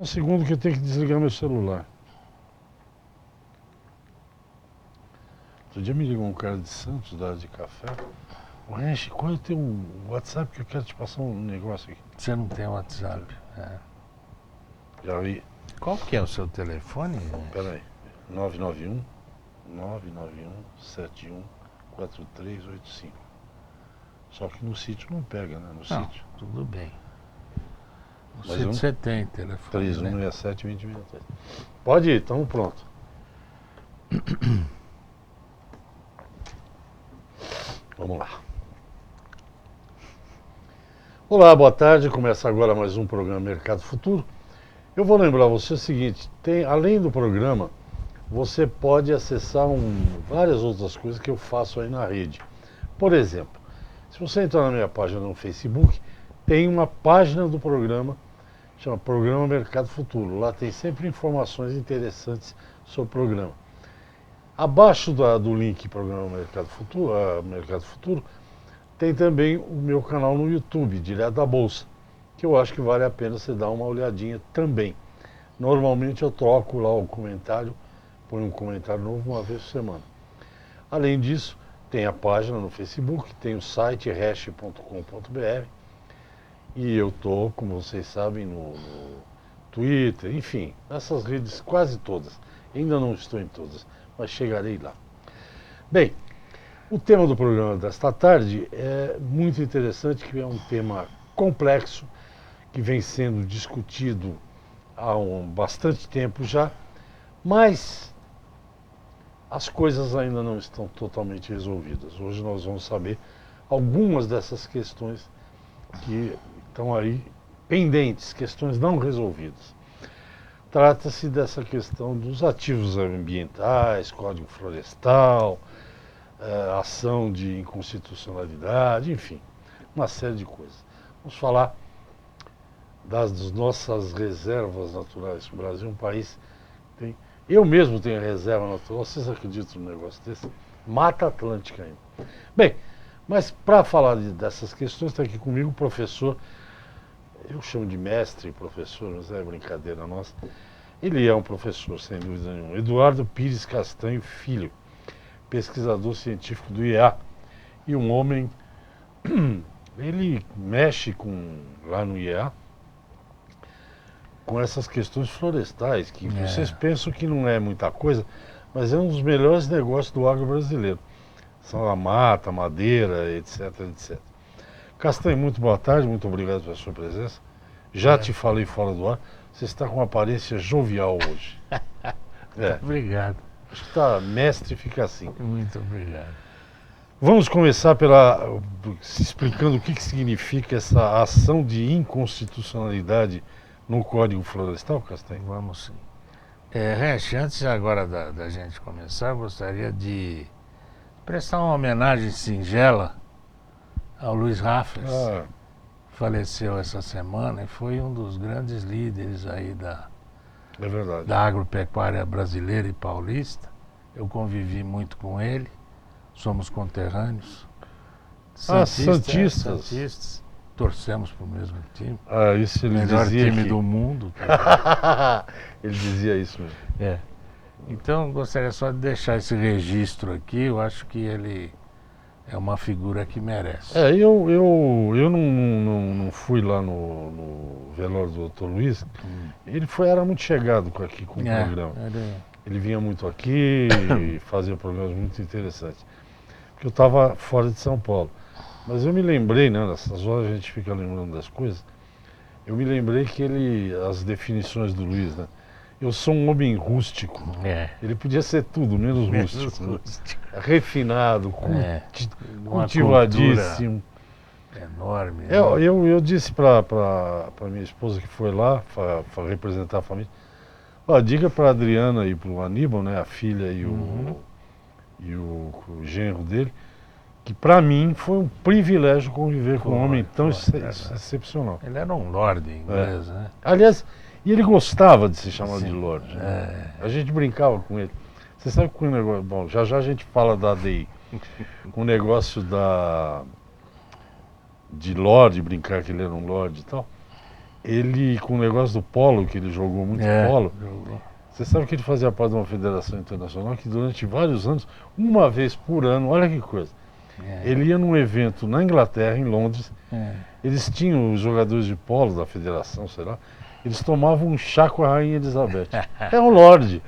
Um segundo que eu tenho que desligar meu celular. Outro dia me ligou um cara de Santos, da área de café. O Renche, qual é o teu WhatsApp que eu quero te passar um negócio aqui? Você não tem WhatsApp. É. Já vi. Qual que é o seu telefone? Pera aí. 991 714385. Só que no sítio não pega, né? No Não, sítio. tudo bem. No Mas sítio você tem telefone, né? 3167 2063. Pode ir, estamos pronto. Vamos lá. Olá, boa tarde. Começa agora mais um programa Mercado Futuro. Eu vou lembrar você o seguinte, além do programa, você pode acessar várias outras coisas que eu faço aí na rede. Por exemplo, se você entrar na minha página no Facebook, tem uma página do programa, chama Programa Mercado Futuro. Lá tem sempre informações interessantes sobre o programa. Abaixo do link Programa Mercado Futuro, tem também o meu canal no YouTube, Direto da Bolsa, que eu acho que vale a pena você dar uma olhadinha também. Normalmente eu troco lá o comentário, ponho um comentário novo uma vez por semana. Além disso, tem a página no Facebook, tem o site hash.com.br e eu estou, como vocês sabem, no Twitter, enfim, nessas redes quase todas. Ainda não estou em todas, mas chegarei lá. Bem, o tema do programa desta tarde é muito interessante, que é um tema complexo, que vem sendo discutido há bastante tempo já, mas as coisas ainda não estão totalmente resolvidas. Hoje nós vamos saber algumas dessas questões que estão aí pendentes, questões não resolvidas. Trata-se dessa questão dos ativos ambientais, Código Florestal, ação de inconstitucionalidade, enfim, uma série de coisas. Vamos falar das nossas reservas naturais. O Brasil é um país que tem... Eu mesmo tenho reserva natural, vocês acreditam num negócio desse? Mata Atlântica ainda. Bem, mas para falar dessas questões, está aqui comigo o professor, eu chamo de mestre professor, mas é brincadeira nossa. Ele é um professor, sem dúvida nenhuma. Eduardo Pires Castanho Filho, pesquisador científico do IEA. E um homem, ele mexe lá no IEA com essas questões florestais, que vocês pensam que não é muita coisa, mas é um dos melhores negócios do agro brasileiro. São a mata, a madeira, etc, etc. Castanho, muito boa tarde, muito obrigado pela sua presença. Já te falei fora do ar, você está com uma aparência jovial hoje. Obrigado. Acho que tá, mestre fica assim. Muito obrigado. Vamos começar explicando o que significa essa ação de inconstitucionalidade no Código Florestal, Castanho? Vamos sim. Resch, antes agora da gente começar, eu gostaria de prestar uma homenagem singela ao Luiz Raffles. Faleceu essa semana e foi um dos grandes líderes aí é verdade, da agropecuária brasileira e paulista. Eu convivi muito com ele, somos conterrâneos. Santistas. Torcemos para o mesmo time. Isso ele melhor dizia time do mundo. Ele dizia isso mesmo. Então, gostaria só de deixar esse registro aqui. Eu acho que ele é uma figura que merece. Eu não fui lá no velório do Dr. Luiz. Ele era muito chegado aqui com o programa. Ele vinha muito aqui e fazia programas muito interessantes. Porque eu estava fora de São Paulo. Mas eu me lembrei, né, nessas horas a gente fica lembrando das coisas. Eu me lembrei que as definições do Luiz, né? Eu sou um homem rústico. Ele podia ser tudo, menos rústico. Refinado, cultivadíssimo. Enorme. Eu disse para minha esposa que foi lá para representar a família, diga para a Adriana e para o Aníbal, né, a filha e o genro dele, que para mim foi um privilégio conviver com um homem tão excepcional. Ele era um lorde inglês, né? Aliás, e ele gostava de ser chamado de lorde. Né? A gente brincava com ele. Você sabe que o negócio... Bom, já a gente fala da ADI. O negócio de lorde, brincar que ele era um lorde e tal. ele, com o negócio do polo, que ele jogou muito polo, você sabe que ele fazia parte de uma federação internacional que durante vários anos, uma vez por ano, olha que coisa, ele ia num evento na Inglaterra, em Londres, eles tinham os jogadores de polo da federação, sei lá, eles tomavam um chá com a Rainha Elizabeth. É um lorde.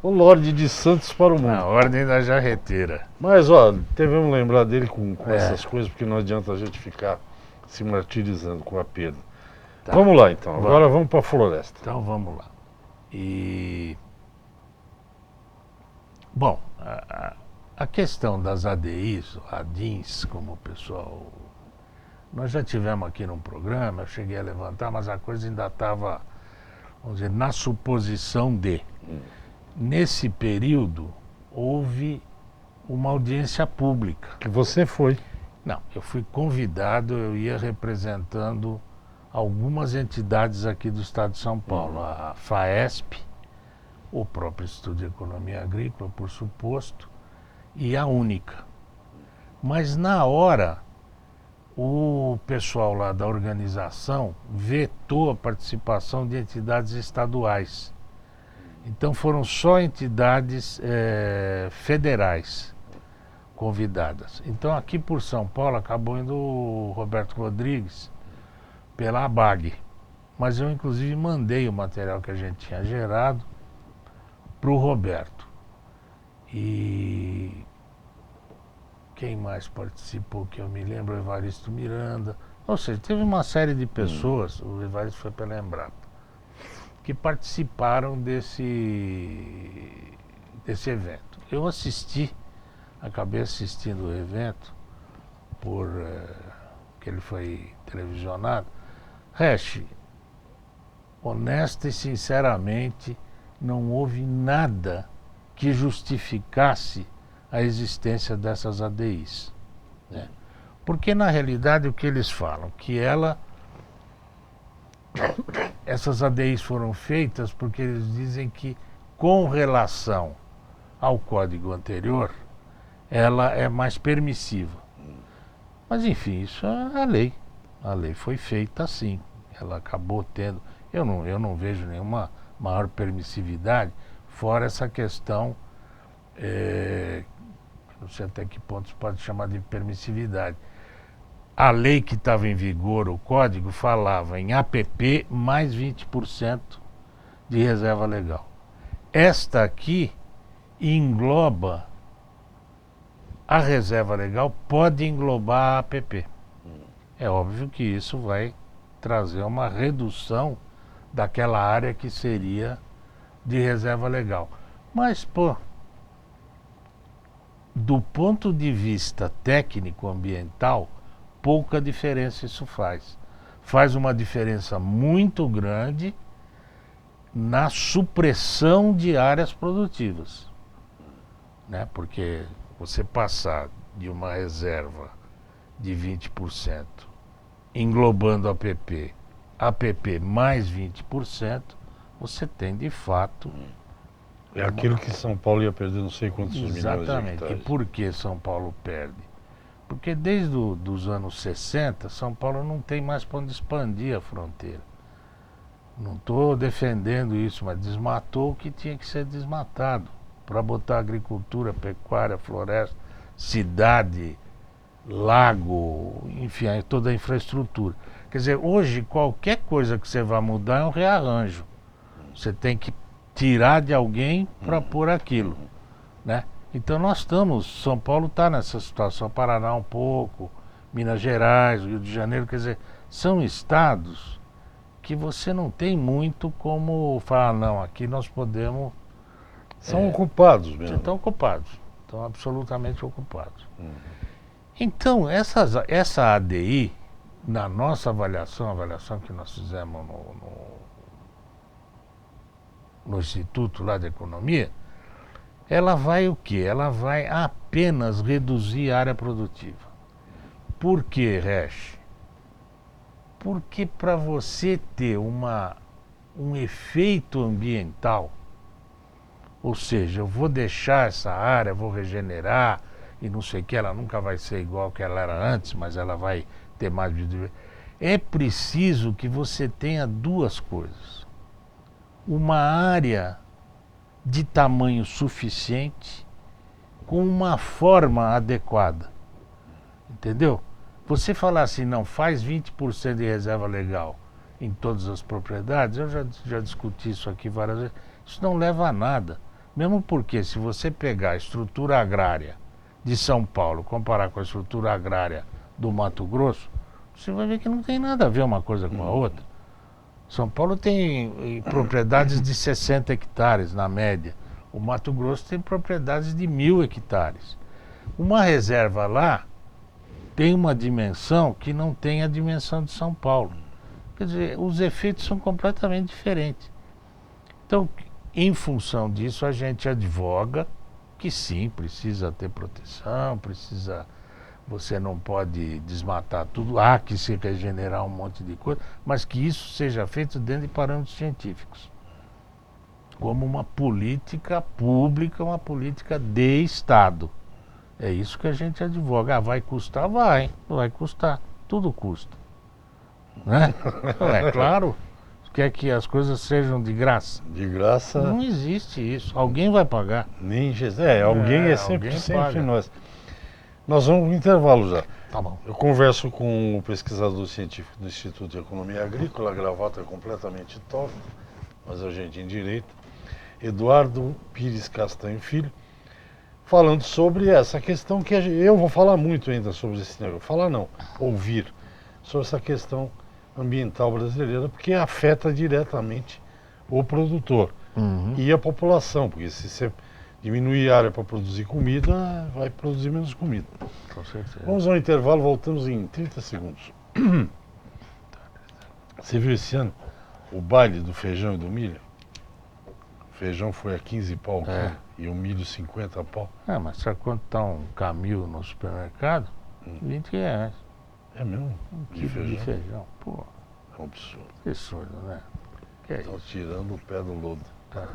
O lorde de Santos para o mundo. A ordem da jarreteira. Mas, ó, devemos lembrar dele com essas coisas, porque não adianta a gente ficar se martirizando com a perda. Tá. Vamos lá, então. Agora vamos para a floresta. Então, vamos lá. Bom, a questão das ADIs, ADINs, como o pessoal... Nós já tivemos aqui num programa, eu cheguei a levantar, mas a coisa ainda estava, vamos dizer, na suposição de. Nesse período, houve uma audiência pública. Que você foi? Não, eu fui convidado, eu ia representando algumas entidades aqui do estado de São Paulo. A FAESP, o próprio Instituto de Economia Agrícola, por suposto, e a Única. Mas na hora... o pessoal lá da organização vetou a participação de entidades estaduais. Então foram só entidades federais convidadas. Então aqui por São Paulo acabou indo o Roberto Rodrigues pela ABAG. Mas eu inclusive mandei o material que a gente tinha gerado para o Roberto. E... quem mais participou, que eu me lembro, o Evaristo Miranda. Ou seja, teve uma série de pessoas, o Evaristo foi para lembrar, que participaram desse evento. Eu acabei assistindo o evento, que ele foi televisionado. Resch, honesta e sinceramente, não houve nada que justificasse a existência dessas ADIs, né? Porque na realidade o que eles falam, que essas ADIs foram feitas porque eles dizem que com relação ao código anterior, ela é mais permissiva. Mas enfim, isso é a lei. A lei foi feita assim. Ela acabou tendo... Eu não vejo nenhuma maior permissividade, fora essa questão... não sei até que ponto se pode chamar de permissividade. A lei que estava em vigor, o código, falava em APP mais 20% de reserva legal. Esta aqui engloba a reserva legal, pode englobar a APP. É óbvio que isso vai trazer uma redução daquela área que seria de reserva legal. Mas, do ponto de vista técnico-ambiental, pouca diferença isso faz. Faz uma diferença muito grande na supressão de áreas produtivas, né? Porque você passar de uma reserva de 20%, englobando a APP mais 20%, você tem de fato... É aquilo que São Paulo ia perder não sei quantos milhões de hectares. Exatamente. E por que São Paulo perde? Porque desde os anos 60, São Paulo não tem mais para onde expandir a fronteira. Não estou defendendo isso, mas desmatou o que tinha que ser desmatado para botar agricultura, pecuária, floresta, cidade, lago, enfim, toda a infraestrutura. Quer dizer, hoje qualquer coisa que você vá mudar é um rearranjo. Você tem que tirar de alguém para pôr aquilo, né? Então nós São Paulo está nessa situação, Paraná um pouco, Minas Gerais, Rio de Janeiro, quer dizer, são estados que você não tem muito como falar, não, aqui nós podemos... São ocupados mesmo. Estão ocupados, estão absolutamente ocupados. Então, essa ADI, na nossa avaliação, a avaliação que nós fizemos no Instituto lá de Economia, ela vai o quê? Ela vai apenas reduzir a área produtiva. Por quê, Resch? Porque para você ter um efeito ambiental, ou seja, eu vou deixar essa área, vou regenerar, e não sei o que, ela nunca vai ser igual que ela era antes, mas ela vai ter mais biodiversidade. é preciso que você tenha duas coisas. Uma área de tamanho suficiente com uma forma adequada. Entendeu? Você falar assim, não, faz 20% de reserva legal em todas as propriedades, eu já discuti isso aqui várias vezes, isso não leva a nada. Mesmo porque se você pegar a estrutura agrária de São Paulo, comparar com a estrutura agrária do Mato Grosso, você vai ver que não tem nada a ver uma coisa com a outra. São Paulo tem propriedades de 60 hectares na média. O Mato Grosso tem propriedades de 1.000 hectares. Uma reserva lá tem uma dimensão que não tem a dimensão de São Paulo. Quer dizer, os efeitos são completamente diferentes. Então, em função disso, a gente advoga que sim, precisa ter proteção, você não pode desmatar tudo, há que se regenerar um monte de coisa, mas que isso seja feito dentro de parâmetros científicos. Como uma política pública, uma política de Estado. É isso que a gente advoga. Ah, vai custar? Vai custar. Tudo custa. Né? É claro. Quer que as coisas sejam de graça? De graça. Não existe isso. Alguém vai pagar. Nem alguém é sempre paga. nós. Nós vamos no intervalo já. Tá bom. Eu converso com o pesquisador científico do Instituto de Economia Agrícola, a gravata é completamente top, mas a gente em direito, Eduardo Pires Castanho Filho, falando sobre essa questão que eu vou falar muito ainda sobre esse negócio. Falar não, ouvir sobre essa questão ambiental brasileira, porque afeta diretamente o produtor e a população, porque se você diminuir a área para produzir comida, vai produzir menos comida. Com certeza. Vamos ao intervalo, voltamos em 30 segundos. Você viu esse ano o baile do feijão e do milho? O feijão foi a 15 pau e o milho 50 pau. Mas sabe quanto está um Camil no supermercado? 20 reais. É mesmo? De feijão. Pô, É um absurdo. que absurdo, né? Que é Estão isso? tirando o pé do lodo. Tá.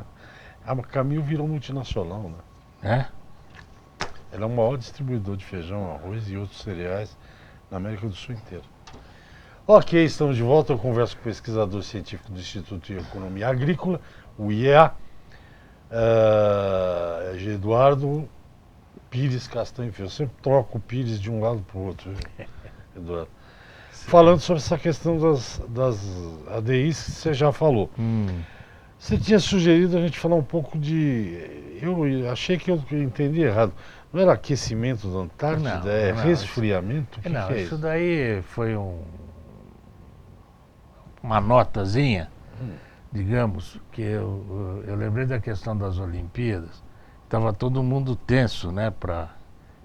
A Camil virou multinacional, né? Ela é o maior distribuidor de feijão, arroz e outros cereais na América do Sul inteira. Ok, estamos de volta. Eu converso com o pesquisador científico do Instituto de Economia Agrícola, o IEA, Eduardo Pires Castanho Filho. Eu sempre troco o Pires de um lado para o outro, Eduardo. Falando sobre essa questão das ADIs que você já falou. Você tinha sugerido a gente falar um pouco de... Eu achei que eu entendi errado. Não era aquecimento da Antártida? Não, resfriamento? O que é isso isso? daí foi uma notazinha, digamos, que eu lembrei da questão das Olimpíadas. Estava todo mundo tenso, né, para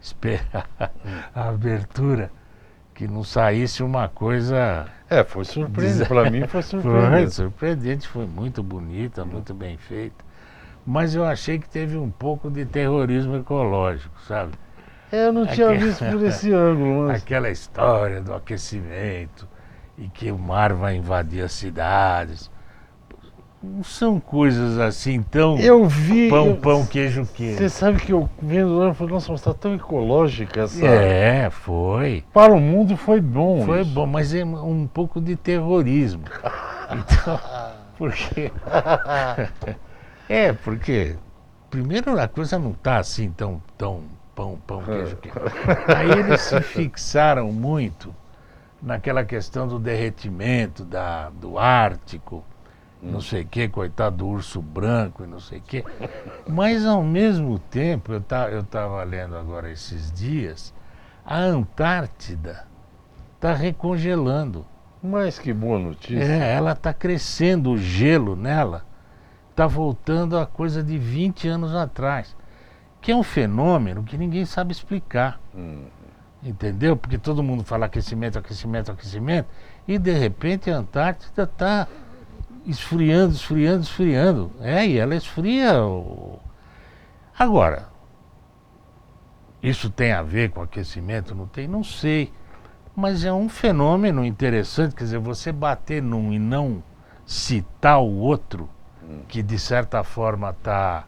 esperar a abertura, que não saísse uma coisa... Foi surpreendente. Para mim foi surpreendente. Foi surpreendente, foi muito bonita, muito bem feita. Mas eu achei que teve um pouco de terrorismo ecológico, sabe? Eu não tinha visto por esse ângulo. Mas... Aquela história do aquecimento e que o mar vai invadir as cidades. Não são coisas assim tão... Eu vi... Pão, queijo. Você sabe que eu vendo lá, eu falei, nossa, mas está tão ecológica essa... Foi. Para o mundo foi bom. Foi isso. bom, mas é um pouco de terrorismo. Então, porque... porque primeiro a coisa não está assim tão pão, queijo. Aí eles se fixaram muito naquela questão do derretimento do Ártico, não sei o que, coitado do urso branco e não sei o que. Mas ao mesmo tempo, eu estava lendo agora esses dias, a Antártida está recongelando. Mas que boa notícia. Ela está crescendo, o gelo nela está voltando a coisa de 20 anos atrás, que é um fenômeno que ninguém sabe explicar. Entendeu? Porque todo mundo fala aquecimento, e de repente a Antártida está esfriando. E ela esfria. Agora, isso tem a ver com aquecimento? Não tem? Não sei. Mas é um fenômeno interessante, quer dizer, você bater num e não citar o outro, que de certa forma está...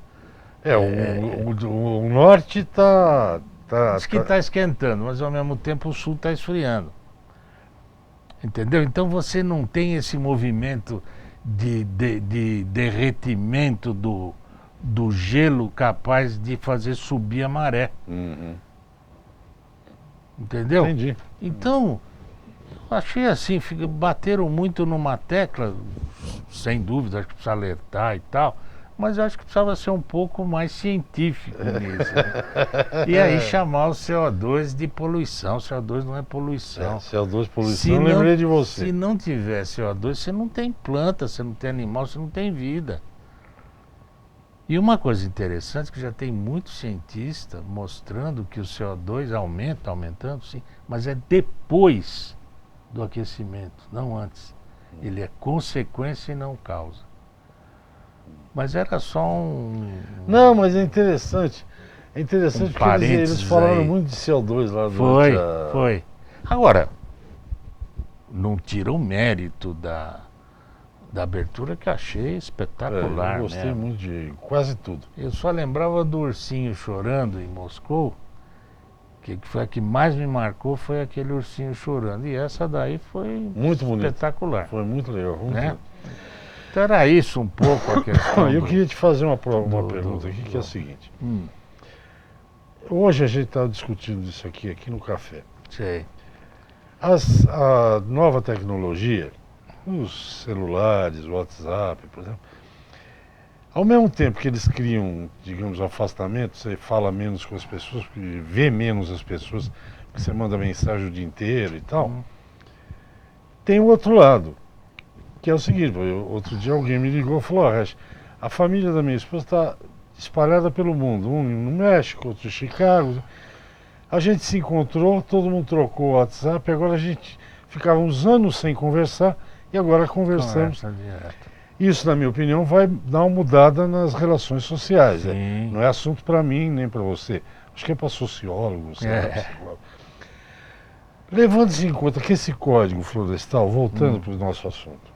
O norte está... Diz que está esquentando, mas ao mesmo tempo o sul está esfriando. Entendeu? Então você não tem esse movimento de derretimento do gelo capaz de fazer subir a maré. Uhum. Entendeu? Entendi. Então, eu achei assim, bateram muito numa tecla, sem dúvida, acho que precisa alertar e tal, mas eu acho que precisava ser um pouco mais científico nisso. Né? E aí chamar o CO2 de poluição. CO2 não é poluição. CO2 poluição, eu lembrei de você. Se não tiver CO2, você não tem planta, você não tem animal, você não tem vida. E uma coisa interessante que já tem muito cientista mostrando que o CO2 aumentando sim, mas é depois do aquecimento, não antes. Ele é consequência e não causa. Mas era só um... Não, mas é interessante. É interessante porque eles falaram aí. muito de CO2 lá Foi, durante foi. Agora, não tira o mérito da abertura que eu achei espetacular. Eu gostei mesmo. muito de quase tudo. Eu só lembrava do ursinho chorando em Moscou, que foi a que mais me marcou, foi aquele ursinho chorando. E essa daí foi muito espetacular. Bonito. Foi muito legal. Muito legal. Então era isso um pouco a questão. Eu queria te fazer uma pergunta aqui, que é a seguinte. Hoje a gente está discutindo isso aqui no café. Sei. A nova tecnologia, os celulares, o WhatsApp, por exemplo, ao mesmo tempo que eles criam, digamos, afastamento, você fala menos com as pessoas, vê menos as pessoas, porque você manda mensagem o dia inteiro e tal, tem o outro lado, que é o seguinte, outro dia alguém me ligou e falou, a família da minha esposa está espalhada pelo mundo, um no México, outro em Chicago. A gente se encontrou, todo mundo trocou o WhatsApp, agora a gente ficava uns anos sem conversar e agora conversamos. Isso, na minha opinião, vai dar uma mudada nas relações sociais. Não é assunto para mim nem para você. Acho que é para sociólogos. Levando-se em conta que esse código florestal, voltando para o nosso assunto,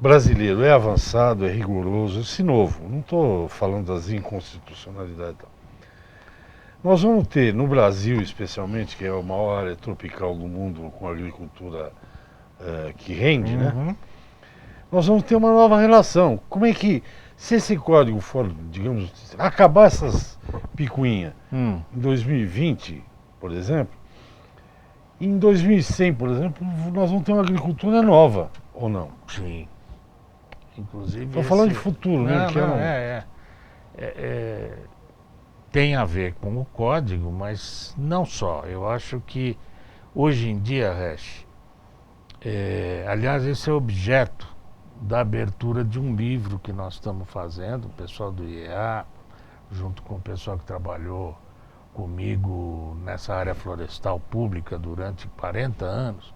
brasileiro é avançado, é rigoroso, esse novo, não estou falando das inconstitucionalidades. Nós vamos ter, no Brasil especialmente, que é a maior área tropical do mundo com agricultura que rende, né? Nós vamos ter uma nova relação. Como é que, se esse código for, digamos, acabar essas picuinhas em 2020, por exemplo, em 2100, por exemplo, nós vamos ter uma agricultura nova, ou não? Sim. Inclusive. Estou falando de futuro, né? Tem a ver com o código, mas não só. Eu acho que hoje em dia, aliás, esse é objeto da abertura de um livro que nós estamos fazendo, o pessoal do IEA, junto com o pessoal que trabalhou comigo nessa área florestal pública durante 40 anos.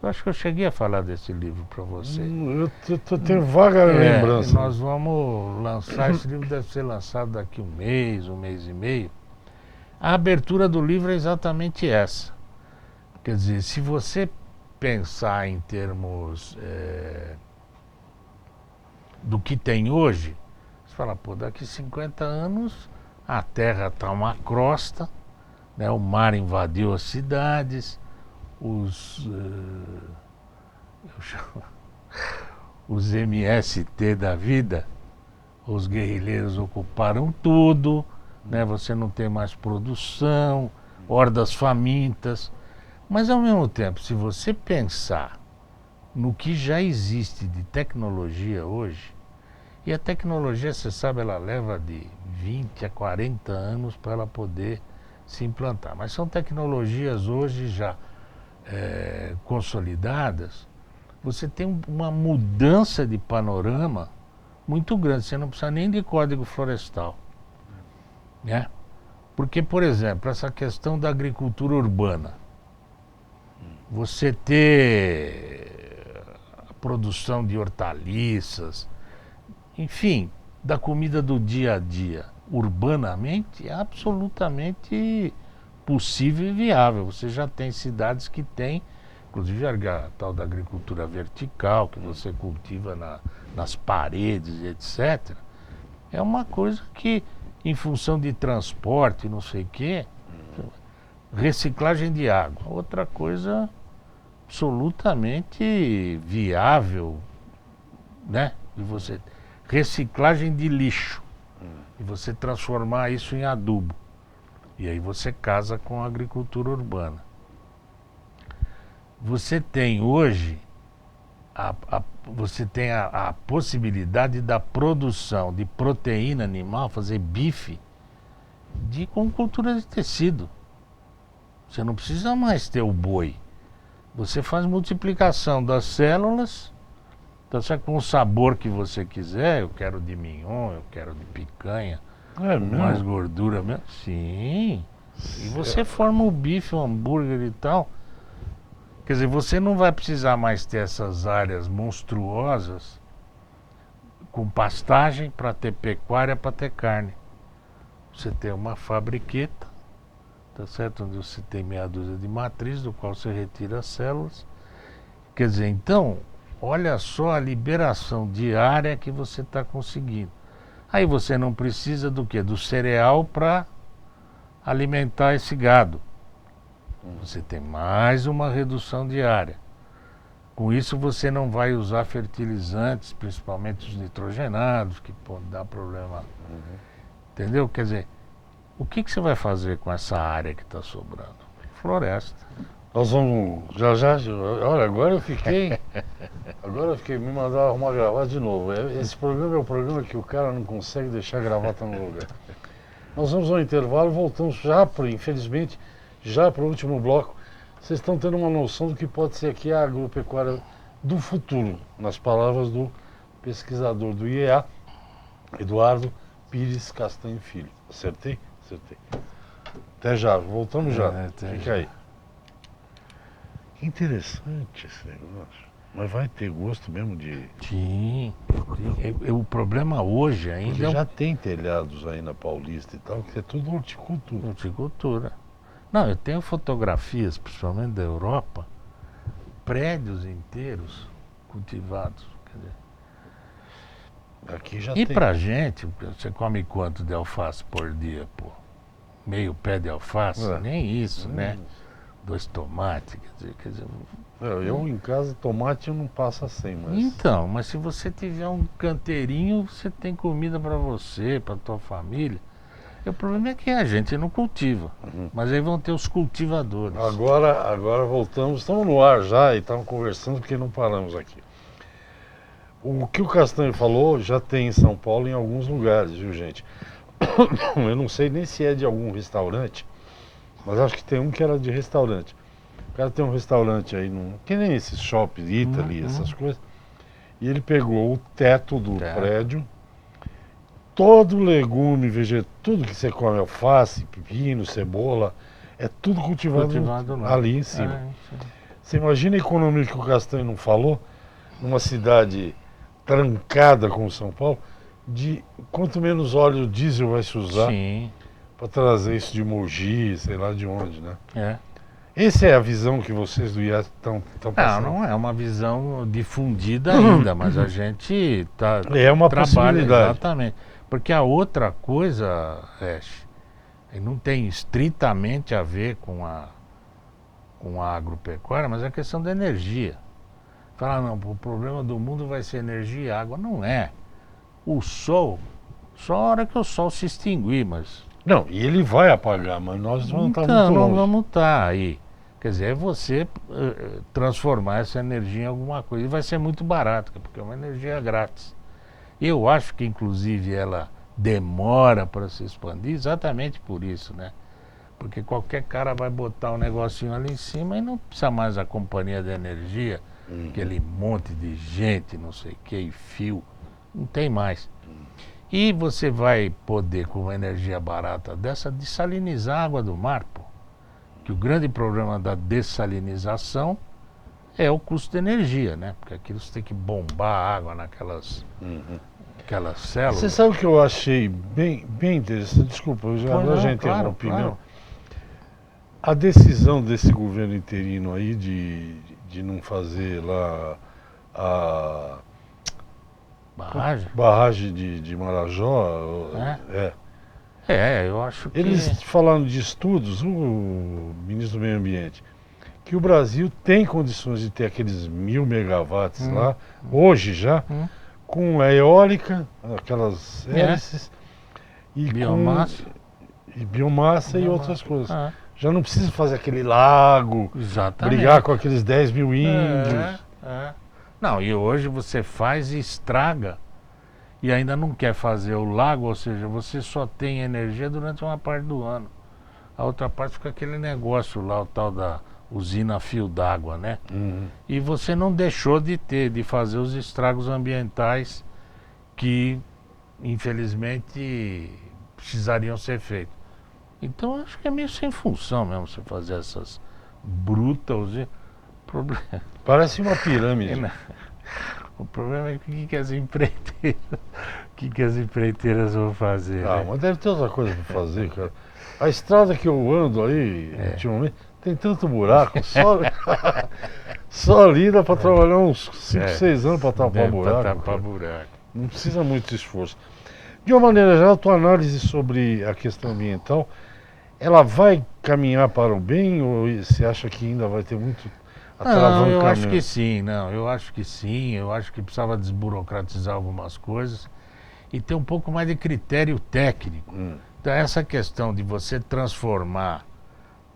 Eu acho que eu cheguei a falar desse livro para você. Eu tenho vaga lembrança. Nós vamos lançar, esse livro deve ser lançado daqui um mês e meio. A abertura do livro é exatamente essa. Quer dizer, se você pensar em termos do que tem hoje, você fala, pô, daqui 50 anos a Terra está uma crosta, né, o mar invadiu as cidades, os MST da vida, os guerrilheiros ocuparam tudo, né? Você não tem mais produção, hordas famintas. Mas ao mesmo tempo, se você pensar no que já existe de tecnologia hoje, e a tecnologia, você sabe, ela leva de 20 a 40 anos para ela poder se implantar. Mas são tecnologias hoje já consolidadas, você tem uma mudança de panorama muito grande. Você não precisa nem de código florestal, né? Porque, por exemplo, essa questão da agricultura urbana, você ter a produção de hortaliças, enfim, da comida do dia a dia, urbanamente, é absolutamente possível e viável. Você já tem cidades que têm, inclusive a tal da agricultura vertical, que você cultiva nas paredes, etc. É uma coisa que, em função de transporte, não sei o quê, reciclagem de água. Outra coisa absolutamente viável, né? De você reciclagem de lixo e você transformar isso em adubo. E aí você casa com a agricultura urbana. Você tem hoje você tem a possibilidade da produção de proteína animal, fazer bife, com cultura de tecido. Você não precisa mais ter o boi. Você faz multiplicação das células, tá certo? Com o sabor que você quiser. Eu quero de mignon, eu quero de picanha, mais gordura mesmo. Sim. E você forma o bife, o hambúrguer e tal. Quer dizer, você não vai precisar mais ter essas áreas monstruosas com pastagem para ter pecuária, para ter carne. Você tem uma fabriqueta, tá certo? Onde você tem meia dúzia de matriz, do qual você retira as células. Quer dizer, então, olha só a liberação diária que você está conseguindo. Aí você não precisa do quê? Do cereal para alimentar esse gado. Você tem mais uma redução diária. Com isso você não vai usar fertilizantes, principalmente os nitrogenados, que podem dar problema. Entendeu? Quer dizer, o que você vai fazer com essa área que está sobrando? Floresta. Nós vamos. Olha, agora eu fiquei. Me mandar arrumar gravar de novo. Esse programa é o programa que o cara não consegue deixar a gravata no lugar. Nós vamos ao intervalo, voltamos infelizmente, já para o último bloco. Vocês estão tendo uma noção do que pode ser aqui a agropecuária do futuro, nas palavras do pesquisador do IEA, Eduardo Pires Castanho Filho. Acertei? Acertei. Até já, voltamos já. Fica aí. Que interessante esse negócio. Mas vai ter gosto mesmo de... Sim. O problema hoje ainda... Porque já tem telhados aí na Paulista e tal, que é tudo horticultura. Horticultura. Não, eu tenho fotografias, principalmente da Europa, prédios inteiros cultivados. Quer dizer. Aqui já e tem. Pra gente, você come quanto de alface por dia, pô? Meio pé de alface? Nem isso, né? 2 tomates, quer dizer... Eu em casa, tomate não passa sem, mas... Então, mas se você tiver um canteirinho, você tem comida para você, para tua família. O problema é que a gente não cultiva, mas aí vão ter os cultivadores. Agora voltamos, estamos no ar já e estamos conversando porque não paramos aqui. O que o Castanho falou já tem em São Paulo em alguns lugares, viu, gente? Eu não sei nem se é de algum restaurante, mas acho que tem um que era de restaurante. O cara tem um restaurante aí, que nem esses shopping, Italy, essas coisas, e ele pegou o teto do prédio, todo legume, vegetal, tudo que você come, alface, pepino, cebola, é tudo cultivado ali em cima. Você imagina a economia que o Castanho não falou, numa cidade trancada como São Paulo, de quanto menos óleo diesel vai se usar para trazer isso de Mogi, sei lá de onde, né? Essa é a visão que vocês do IEA estão passando? Não é uma visão difundida ainda, mas a gente é uma possibilidade. Exatamente. Porque a outra coisa, Resch, não tem estritamente a ver com a agropecuária, mas é a questão da energia. Fala, não, o problema do mundo vai ser energia e água. Não é. O sol, só a hora que o sol se extinguir, mas... Não, e ele vai apagar, mas nós vamos estar muito longe. Não vamos estar aí. Quer dizer, é você transformar essa energia em alguma coisa. E vai ser muito barato, porque é uma energia grátis. Eu acho que, inclusive, ela demora para se expandir exatamente por isso, né? Porque qualquer cara vai botar um negocinho ali em cima e não precisa mais da companhia de energia, aquele monte de gente, não sei o que, e fio. Não tem mais. E você vai poder, com uma energia barata dessa, dessalinizar a água do mar, pô. Que o grande problema da dessalinização é o custo de energia, né? Porque aquilo você tem que bombar a água naquelas aquelas células. Você sabe o que eu achei bem interessante? Desculpa, eu já interrompi. Claro. A decisão desse governo interino aí de não fazer lá a barragem de Marajó. Eu acho que... Eles falaram de estudos, o ministro do Meio Ambiente, que o Brasil tem condições de ter aqueles 1000 megawatts lá, hoje já, com a eólica, aquelas hélices, e biomassa, biomassa e outras coisas. Já não precisa fazer aquele lago, brigar com aqueles 10 mil índios. Não, e hoje você faz e estraga e ainda não quer fazer o lago, ou seja, você só tem energia durante uma parte do ano. A outra parte fica aquele negócio lá, o tal da usina a fio d'água, né? E você não deixou de fazer os estragos ambientais que, infelizmente, precisariam ser feitos. Então, acho que é meio sem função mesmo você fazer essas brutas. Parece uma pirâmide. O problema é o que as empreiteiras vão fazer. Ah, né? Mas deve ter outra coisa para fazer, cara. A estrada que eu ando aí, ultimamente, tem tanto buraco, só ali dá para trabalhar uns 5, 6 anos para tapar buraco. Não precisa muito esforço. De uma maneira geral, a tua análise sobre a questão ambiental, ela vai caminhar para o bem ou você acha que ainda vai ter muito atravancamento? Não, eu acho que sim, eu acho que precisava desburocratizar algumas coisas e ter um pouco mais de critério técnico. Então essa questão de você transformar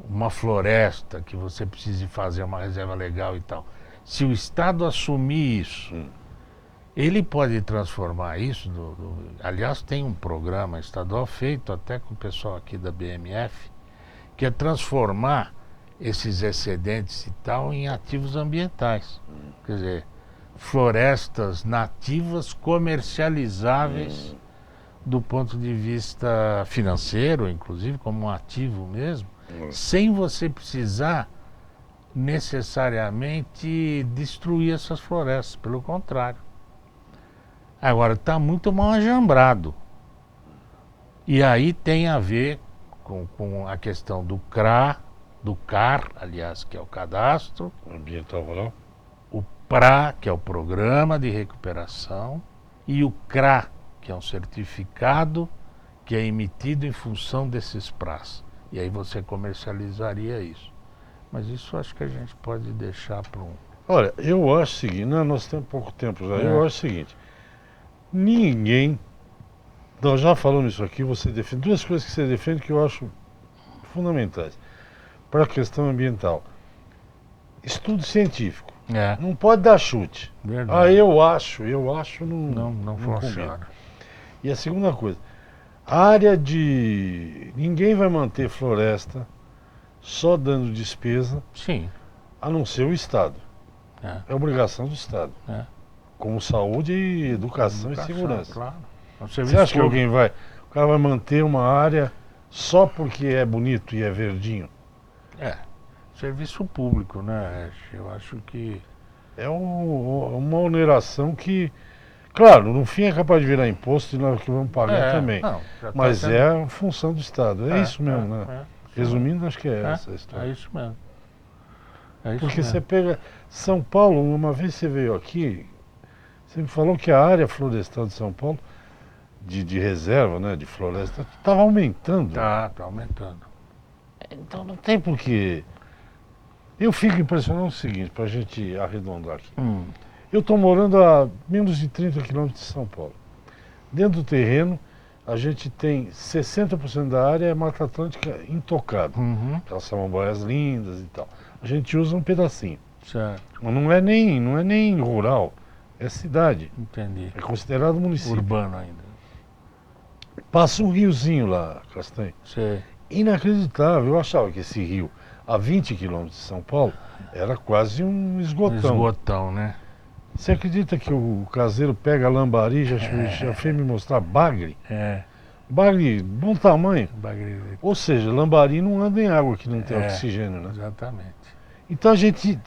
uma floresta, que você precise fazer uma reserva legal e tal, se o Estado assumir isso, ele pode transformar isso, aliás tem um programa estadual feito até com o pessoal aqui da BMF, que é transformar esses excedentes e tal em ativos ambientais. Quer dizer, florestas nativas comercializáveis do ponto de vista financeiro, inclusive como um ativo mesmo, sem você precisar necessariamente destruir essas florestas, pelo contrário. Agora, está muito mal ajambrado. E aí tem a ver com a questão do CAR, aliás, que é o Cadastro Ambiental Rural, o PRA, que é o Programa de Recuperação, e o CRA, que é um certificado que é emitido em função desses PRAs. E aí você comercializaria isso. Mas isso acho que a gente pode deixar para um... Olha, eu acho o seguinte, nós temos pouco tempo já, eu acho o seguinte, nós já falamos isso aqui, você defende, duas coisas que você defende que eu acho fundamentais para a questão ambiental. Estudo científico, não pode dar chute. Verdade. Eu acho, não funciona. E a segunda coisa, a área de... Ninguém vai manter floresta só dando despesa, sim, a não ser o Estado. É obrigação do Estado. Como saúde, educação e segurança. Claro. Você acha que alguém vai... O cara vai manter uma área só porque é bonito e é verdinho? Serviço público, né? Eu acho que... É uma oneração que... Claro, no fim é capaz de virar imposto e nós que vamos pagar também. Mas sendo... é a função do Estado. É isso mesmo, né? Resumindo, acho que é essa a história. É isso mesmo. Porque você pega... São Paulo, uma vez você veio aqui, você me falou que a área florestal de São Paulo, de reserva, né, de floresta, estava aumentando. Tá aumentando. Então não tem porquê. Eu fico impressionado com o seguinte, para a gente arredondar aqui. Eu estou morando a menos de 30 quilômetros de São Paulo. Dentro do terreno, a gente tem 60% da área é Mata Atlântica intocada. Aquelas samambaias lindas e tal. A gente usa um pedacinho. Certo. Mas não é nem rural, é cidade. Entendi. É considerado município. Urbano ainda. Passa um riozinho lá, Castanho. Sei. Inacreditável. Eu achava que esse rio, a 20 quilômetros de São Paulo, era quase um esgotão. Esgotão, né? Você acredita que o caseiro pega lambari, já fez me mostrar bagre? Bagre, bom tamanho. Bagre. Ou seja, lambari não anda em água que não tem oxigênio, né? Exatamente. Então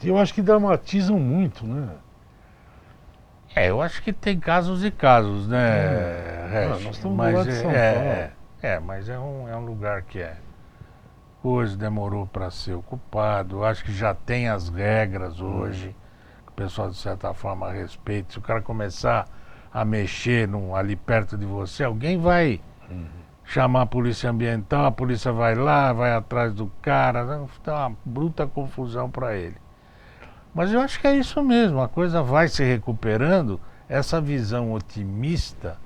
eu acho que dramatizam muito, né? Eu acho que tem casos e casos, né? Nós estamos do lado de São Paulo. Mas é um lugar que hoje demorou para ser ocupado. Eu acho que já tem as regras hoje. O pessoal, de certa forma, respeita. Se o cara começar a mexer ali perto de você, alguém vai chamar a polícia ambiental, a polícia vai lá, vai atrás do cara, dá uma bruta confusão para ele. Mas eu acho que é isso mesmo, a coisa vai se recuperando, essa visão otimista